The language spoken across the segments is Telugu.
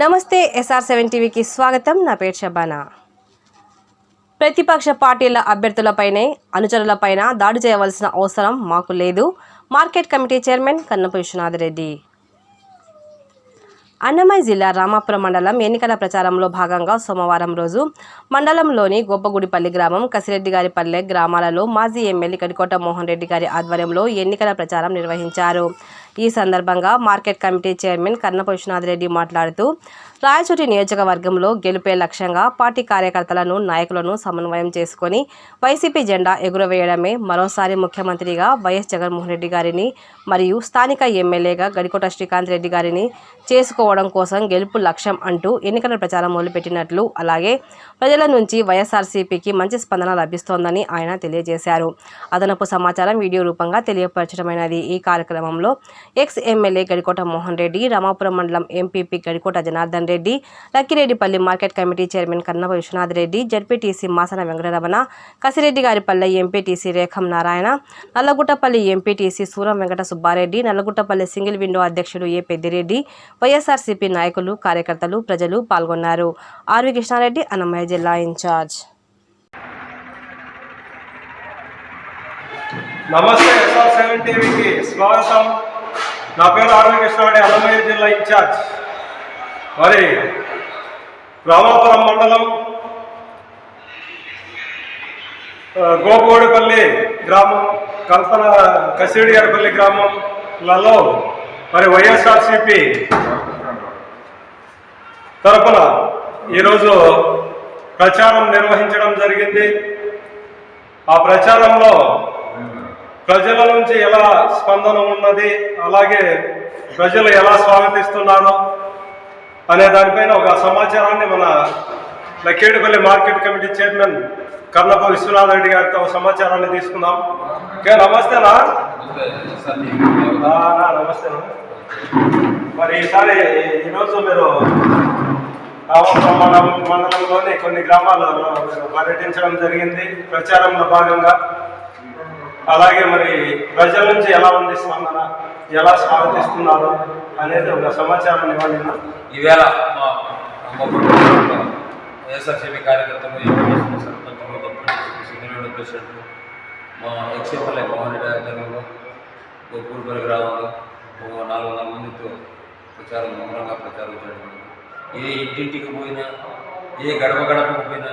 నమస్తే SR7 టీవీకి స్వాగతం. నా పేరు షబానా. ప్రతిపక్ష పార్టీల అభ్యర్థులపైనే అనుచరులపైన దాడి చేయవలసిన అవసరం మాకు లేదు. Market committee chairman Kannapu Vishwanath Reddy. Annamayya జిల్లా రామాపురం మండలం ఎన్నికల ప్రచారంలో భాగంగా సోమవారం రోజు మండలంలోని గొప్పగుడిపల్లి గ్రామం, కసిరెడ్డిగారిపల్లె గ్రామాలలో మాజీ ఎమ్మెల్యే గడికోట మోహన్ రెడ్డి గారి ఆధ్వర్యంలో ఎన్నికల ప్రచారం నిర్వహించారు. ఈ సందర్భంగా market committee chairman Kannapu Vishwanath Reddy మాట్లాడుతూ, రాయచోటి నియోజకవర్గంలో గెలుపే లక్ష్యంగా పార్టీ కార్యకర్తలను, నాయకులను సమన్వయం చేసుకొని వైసీపీ జెండా ఎగురవేయడమే మరోసారి ముఖ్యమంత్రిగా వైఎస్ జగన్మోహన్ రెడ్డి గారిని మరియు స్థానిక ఎమ్మెల్యేగా గడికోట శ్రీకాంత్ రెడ్డి గారిని చేసుకోవడం కోసం గెలుపు లక్ష్యం అంటూ ఎన్నికల ప్రచారం మొదలుపెట్టినట్లు, అలాగే ప్రజల నుంచి వైఎస్ఆర్సీపీకి మంచి స్పందన లభిస్తోందని ఆయన తెలియజేశారు. అదనపు సమాచారం వీడియో రూపంగా తెలియపరచడమైనది. ఈ కార్యక్రమంలో ఎక్స్ ఎమ్మెల్యే గడికోట మోహన్ రెడ్డి, రామాపురం మండలం MPP Gadikota Janardhan Reddy, Lakkireddipalli market committee chairman Kannapu Vishwanath Reddy, ZPTC Masana Venkataramana, Kasireddigaripalle MPTC Rekham Narayana, Nallaguttapalli MPTC Suram Venkata Subbareddy, Nallaguttapalli single window అధ్యక్షుడు ఏ పెద్దిరెడ్డి, వైఎస్ఆర్సీపీ నాయకులు, కార్యకర్తలు, ప్రజలు పాల్గొన్నారు. ఆర్వి కృష్ణారెడ్డి, అన్నమయ్య జిల్లా ఇన్ఛార్జ్. నమస్తే, SR7 టీవీకి స్వాగతం. నా పేరు ఆర్వి కృష్ణారెడ్డి, అన్నమయ్య జిల్లా ఇన్ఛార్జ్. మరి రామాపురం మండలం గోపగూడిపల్లి గ్రామం, కసిరెడ్డిగారిపల్లి గ్రామంలలో మరి వైఎస్ఆర్సీపీ తరపున ఈరోజు ప్రచారం నిర్వహించడం జరిగింది. ఆ ప్రచారంలో ప్రజల నుంచి ఎలా స్పందన ఉన్నది, అలాగే ప్రజలు ఎలా స్వాగతిస్తున్నారు అనే దానిపైన ఒక సమాచారాన్ని మన Lakkedipalli market committee chairman Kannapu Vishwanath Reddy గారితో సమాచారాన్ని తీసుకుందాం. నమస్తేనా? నమస్తేనా. మరి ఈరోజు మీరు రామాపురం మండలంలోని కొన్ని గ్రామాల్లో పర్యటించడం జరిగింది ప్రచారంలో భాగంగా. అలాగే మరి ప్రజల నుంచి ఎలా ఉంది స్పందన, ఎలా స్వాగతిస్తున్నారు అనేది ఒక సమాచారం ఇవ్వాలి. ఈవేళ మా వైఎస్ఆర్సీపీ కార్యకర్తలు, ఎంపీటీసీ సర్పంచులు, సీనియర్ ప్రెసిడెంట్లు, మా ఎక్స్ఎమ్మెల్యే మోహన్ రెడ్డి ఆధ్వర్యంలో గోపూర్పల్లి గ్రామంలో 400 మందితో ముమ్మరంగా ప్రచారం చేయడం. ఏ ఇంటింటికి పోయినా, ఏ గడప గడపకు పోయినా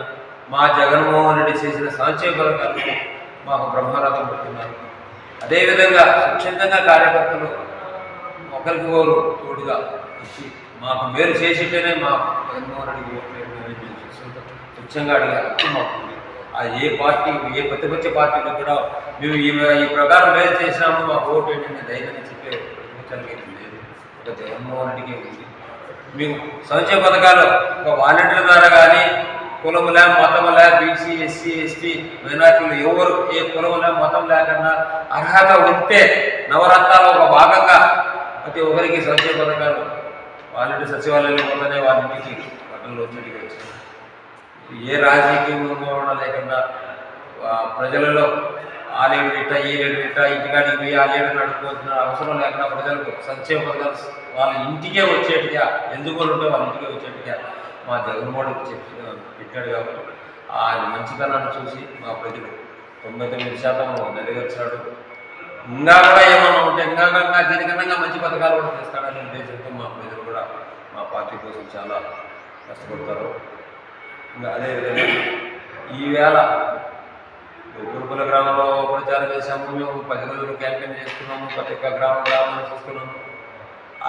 మా జగన్మోహన్ రెడ్డి చేసిన సంక్షేమ పథకాలు మాకు బ్రహ్మరథం పెడుతున్నారు. అదేవిధంగా స్వచ్ఛందంగా కార్యకర్తలు ఒకరికి ఒకరు తోడుగా ఇచ్చి మాకు మేలు చేసింటేనే మా జగన్మోహన్ రెడ్డికి ఓట్లు స్వచ్ఛంగా అడిగే హక్కు మాకుంది. అది ఏ పార్టీ, ఏ ప్రతిపక్ష పార్టీలో కూడా మేము ఈ ప్రకారం మేలు చేసినాము, మాకు ఓటు ఏంటంటే ధైర్యాన్ని చెప్పే ప్రతిపక్షానికి లేదు, ఒక జగన్మోహన్ రెడ్డికే ఉంది. మేము సంక్షేమ పథకాలు ఒక వాలంటీర్ల ద్వారా కానీ, కులములే మతములే, బీసీ, ఎస్సీ, ఎస్టీ, మైనార్టీలు ఎవరు ఏ కులములే మతం లేకుండా అర్హత ఉంటే నవరత్నాలు ఒక భాగంగా ప్రతి ఒక్కరికి సంక్షేమ పథకాలు వాలంటీర్ సచివాలయంలో పోతేనే వాళ్ళ ఇంటికి పట్టణంలో వచ్చేటికి వచ్చాయి. ఏ రాజకీయంలో లేకుండా ప్రజలలో ఆ లీడర్ ఇట్ట, ఈ లీడర్ ఇట్ట, ఇంటికాడికి పోయి ఆ లీడర్ నడుపుకోవాల్సిన అవసరం లేకుండా ప్రజలకు సంక్షేమ పథకాలు వాళ్ళ ఇంటికే వచ్చేట్టుగా, ఎందుకు ఉంటే వాళ్ళ ఇంటికే వచ్చేట్టుగా మా జగన్మోహన్ పెట్టాడు. కాబట్టి ఆయన మంచితనాన్ని చూసి మా ప్రజలు 99% నెరవేర్చాడు. ఇంకా కూడా ఏమన్నా ఉంటే ఇంకా దీనికన్నా మంచి పథకాలు కూడా చేస్తాడనే ఉద్దేశంతో మా ప్రజలు కూడా మా పార్టీ కోసం చాలా కష్టపడతారు. ఇంకా అదేవిధంగా ఈవేళ గురుకుల గ్రామంలో ప్రచారం చేశాము. మేము 10 రోజులు క్యాంపెయిన్ చేస్తున్నాము, ప్రతి ఒక్క గ్రామంలో చూస్తున్నాము.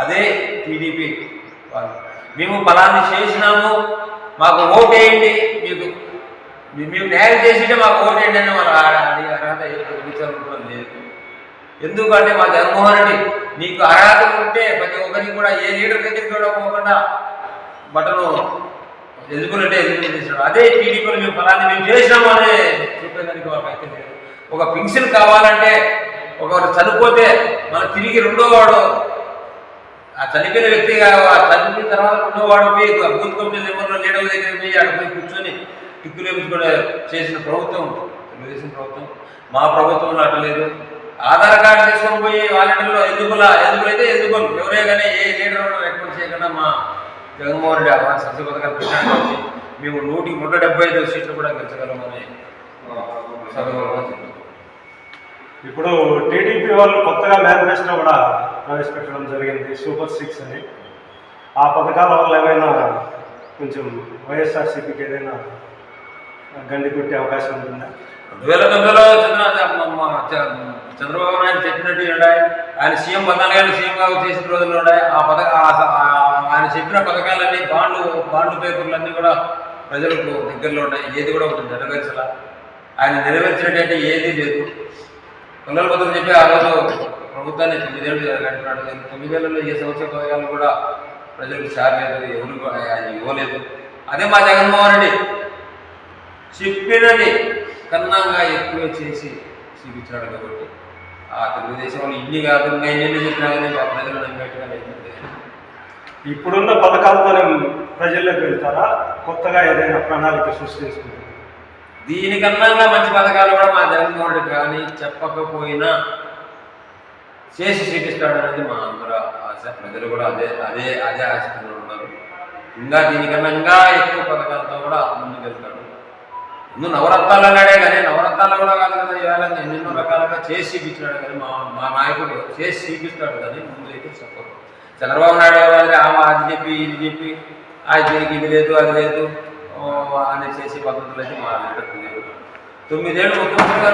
అదే టీడీపీ వాళ్ళు మేము ఫలాన్ని చేసినాము, మాకు ఓటేయండి, మేము న్యాయం చేసింటే మాకు ఓటేయండి అని వాళ్ళు అర్హత విచారం కూడా లేదు. ఎందుకంటే మా జగన్మోహన్ రెడ్డి నీకు అర్హత ఉంటే ప్రతి ఒక్కరికి కూడా ఏ లీడర్ దగ్గరికి కూడా పోకుండా బట్టలు ఎలిజిబుల్ అంటే ఎలిజిబుల్ చేసినాడు. అదే టీడీపీలో మేము ఫలాన్ని మేము చేసినాము అని చెప్పేదానికి వాళ్ళకైతే లేదు. ఒక పెన్షన్ కావాలంటే ఒకరు చనిపోతే మనం తిరిగి రెండోవాడు, ఆ చనిపోయిన వ్యక్తిగా చనిపోయిన తర్వాత రెండోవాడు పోయి బూత్ కమిటీ నెంబర్లో లీడర్ల దగ్గర పోయి అక్కడ పోయి కూర్చొని టిక్కులు వేయించుకుని చేసిన ప్రభుత్వం తెలుగుదేశం ప్రభుత్వం. మా ప్రభుత్వంలో అట్లేదు. ఆధార్ కార్డు తీసుకొని పోయి వాలంటీర్లో ఎలిజిబుల్ అయితే ఎలిజిబుల్, ఎవరే కానీ ఏ లీడర్ రికమెండ్ చేయకుండా మా జగన్మోహన్ రెడ్డి ఆ సంక్షేమ పథకాలు పెట్టడానికి వచ్చి మేము 175 సీట్లు కూడా గెలిచగలమని సభలో చెప్పారు. ఇప్పుడు టీడీపీ వాళ్ళు కొత్తగా మేనిఫెస్టో కూడా ప్రవేశపెట్టడం జరిగింది, సూపర్ 6 అని. ఆ పథకాల వల్ల ఏమైనా కొంచెం వైఎస్ఆర్సీపీకి ఏదైనా గండి కొట్టే అవకాశం ఉంటుందా? 2009లో చంద్రబాబు నాయుడు చెప్పినట్టు ఆయన సీఎం 14 ఏళ్ళు సీఎంగా చేసిన రోజుల్లో ఉన్నాయి. ఆయన చెప్పిన పథకాలన్నీ బాండ్లు పేపర్లన్నీ కూడా ప్రజలకు దగ్గరలో ఉన్నాయి. ఏది కూడా ఒకటి నెరవేర్చాల. ఆయన నెరవేర్చినట్టు ఏదీ లేదు. పిల్లల పథకం చెప్పి ఆ రోజు ప్రభుత్వాన్ని 9 ఏళ్ళు గడిపినాడు. 9 ఏళ్లలో ఏ సంవత్సర పథకాలు కూడా ప్రజలకు సారలేదు, ఎవరు ఇవ్వలేదు. అదే మా జగన్మోహన్ రెడ్డి చెప్పినది కన్నాగా ఎక్కువ చేసి చూపించాడు. కాబట్టి ఆ తెలుగుదేశం వాళ్ళు ఇన్ని కాదు ఇంకా ఎన్ని చెప్పినా కానీ మా ప్రజలు నమ్మేట్టుగా అయితే ఇప్పుడున్న పథకాలతోనే ప్రజల్లోకి వెళ్తారా, కొత్తగా ఏదైనా ప్రణాళిక సృష్టించుకుంటారు? దీనికన్నా మంచి పథకాలు కూడా మా జగన్మోహన్ రెడ్డి కానీ చెప్పకపోయినా చేసి చూపిస్తాడు అనేది మా అందరూ ఆశ. ప్రజలు కూడా అదే ఆశతో ఉన్నారు. ఇంకా దీనికన్నా ఇంకా ఎక్కువ పథకాలతో కూడా ముందుకు వెళ్తాడు. ముందు నవరత్నాలు అన్నాడే కానీ నవరత్నాలు కూడా కాదు కదా, ఇవాళ ఎన్నెన్నో రకాలుగా చేసి చూపించాడు. కానీ మా నాయకుడు చేసి చూపిస్తాడు కానీ ముందు అయితే చెప్పదు. చంద్రబాబు నాయుడు గారు అది చెప్పి ఇది చెప్పి దీనికి ఇది లేదు అది లేదు అని చేసి పద్ధతులు అయితే మా లీడర్కి లేదు. 9 ఏళ్ళు ముఖ్యమంత్రిగా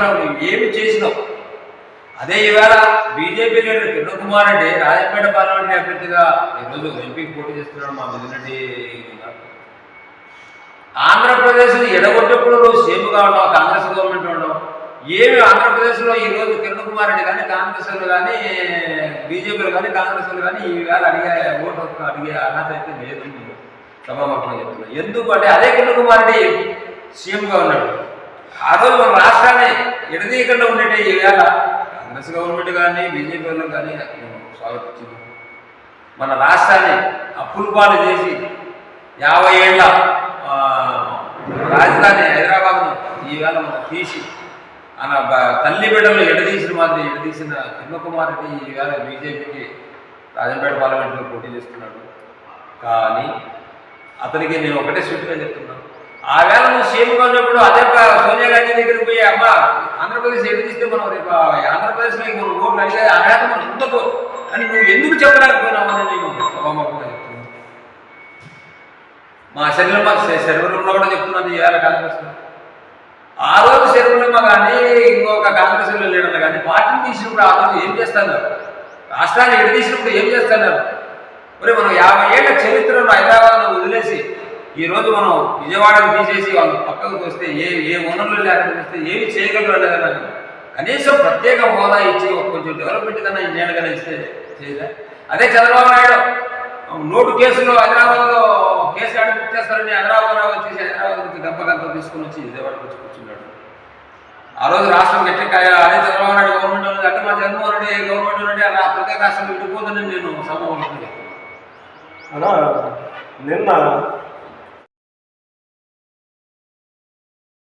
ఏమి చేసినావు? అదే ఈవేళ BJP leader Kiran Kumar Reddy Rajampet parliamentary అభ్యర్థిగా ఈరోజు ఎంపీకి పోటీ చేస్తున్నాడు. మా మిదిరెడ్డి ఆంధ్రప్రదేశ్ని ఎడగొట్టేప్పుడు నువ్వు సీఎంగా ఉన్నావు, కాంగ్రెస్ గవర్నమెంట్ ఉన్నావు. ఏమి ఆంధ్రప్రదేశ్లో ఈరోజు కిరణ్ కుమార్ రెడ్డి కానీ కాంగ్రెస్ వాళ్ళు కానీ బీజేపీలు కానీ కాంగ్రెస్ వాళ్ళు కానీ ఈవేళ ఓటు అడిగే అర్హత అయితే లేదు. సభాముఖంగా చెప్తున్నా. ఎందుకంటే అదే కిరణ్ కుమార్ రెడ్డి సీఎంగా ఉన్నాడు. ఆ రోజు మన రాష్ట్రాన్ని ఎడదీయకుండా ఉండేటే ఈవేళ కాంగ్రెస్ గవర్నమెంట్ కానీ బీజేపీ వాళ్ళకి కానీ స్వాగతించింది. మన రాష్ట్రాన్ని అప్పులు పాలు చేసి 50 ఏళ్ళ రాజధాని హైదరాబాద్ను ఈవేళ మనం తీసి తల్లి బిడ్డలు ఎడదీసిన మాదిరి ఎడదీసిన కిరణ్ కుమార్ రెడ్డి ఈవేళ బీజేపీకి రాజంపేట పార్లమెంట్లో పోటీ చేస్తున్నాడు. కానీ అతనికి నేను ఒకటే సూటిగా చెప్తున్నాను, ఆ వేళ నువ్వు సీఎంగా ఉన్నప్పుడు అదే సోనియా గాంధీ దగ్గరికి పోయి అమ్మ ఆంధ్రప్రదేశ్ ఎడదీస్తే మనం రేపు ఆంధ్రప్రదేశ్లో మనం ఓట్లు అడిగే అర్హత మనం ఉండదు అని నువ్వు ఎందుకు చెప్పలేకపోయినామని నేను సభాముఖంగా చెప్తున్నాను. మా శరీరంలో కూడా చెప్తున్నాను. ఈవేళ కాంగ్రెస్ ఆ రోజు శరీరంలో కానీ ఇంకొక కాంగ్రెస్ లీడర్లు కానీ పార్టీని తీసినప్పుడు ఆ రోజు ఏం చేస్తున్నారు? రాష్ట్రాన్ని ఎడదీసినప్పుడు ఏం చేస్తున్నారు? మరి మనం 50 ఏళ్ల చరిత్రను హైదరాబాద్ను వదిలేసి ఈరోజు మనం విజయవాడకు తీసేసి వాళ్ళు పక్కకు వస్తే ఏ వనరులు లేకపోతే ఏమి చేయగలరు అనేది కనీసం ప్రత్యేక హోదా ఇచ్చి కొంచెం డెవలప్మెంట్ కన్నా ఇండియాకైనా ఇస్తే చేయలే. అదే చంద్రబాబు నాయుడు నోటు కేసులో హైదరాబాద్లో కేసు అడుగు చేస్తారని హైదరాబాద్ వచ్చేసి హైదరాబాద్ నుంచి గంపగంత తీసుకుని వచ్చి విజయవాడకు వచ్చి కూర్చున్నాడు. ఆ రోజు రాష్ట్రం గట్టిగా అదే చంద్రబాబు నాయుడు గవర్నమెంట్ ఉన్నది అంటే మా జగన్మోహన్ రెడ్డి గవర్నమెంట్ ఉన్నది ఆ ప్రత్యేక రాష్ట్రం విడిపోతుందని నేను సభ నిన్న